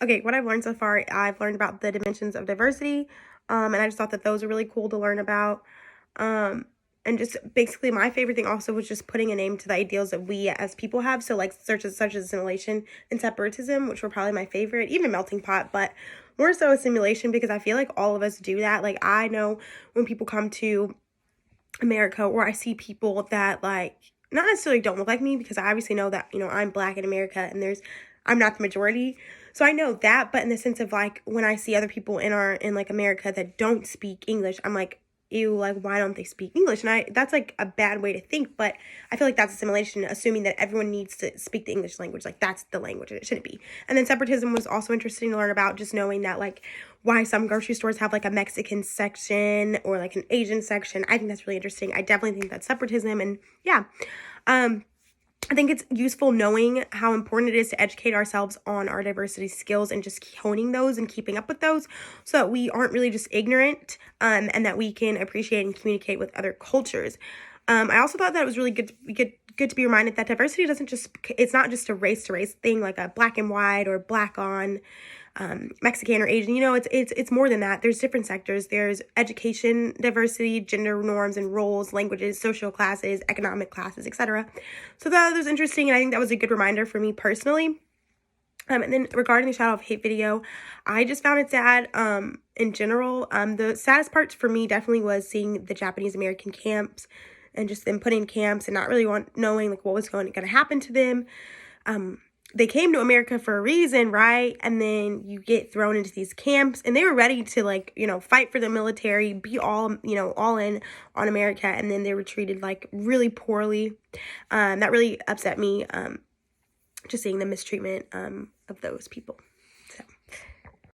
Okay, what I've learned so far, I've learned about the dimensions of diversity, and I just thought that those are really cool to learn about. Um, and just basically, my favorite thing also was just putting a name to the ideals that we as people have. So, like, such as assimilation and separatism, which were probably my favorite, even melting pot, but more so assimilation because I feel like all of us do that. Like, I know when people come to America, or I see people that like not necessarily don't look like me because I obviously know that, I'm black in America and I'm not the majority. So I know that, but in the sense of like when I see other people in like America that don't speak English, I'm like, ew, like why don't they speak English? And I that's like a bad way to think, but I feel like that's assimilation, assuming that everyone needs to speak the English language. Like that's the language and it shouldn't be. And then separatism was also interesting to learn about, just knowing that like why some grocery stores have like a Mexican section or like an Asian section. I think that's really interesting. I definitely think that's separatism. And yeah, um, I think it's useful knowing how important it is to educate ourselves on our diversity skills and just honing those and keeping up with those so that we aren't really just ignorant, and that we can appreciate and communicate with other cultures. I also thought that it was really good to be reminded that diversity it's not just a race to race thing, like a black and white or black on Mexican or Asian. It's more than that. There's different sectors. There's education diversity, gender norms and roles, languages, social classes, economic classes, etc. So that was interesting, and I think that was a good reminder for me personally. And then regarding the Shadow of Hate video, I just found it sad. In general, the saddest part for me definitely was seeing the Japanese American camps and just them putting camps and not really knowing like what was going to happen to them. They came to America for a reason, right? And then you get thrown into these camps, and they were ready to like, fight for the military, be all in on America, and then they were treated like really poorly. That really upset me. Just seeing the mistreatment of those people.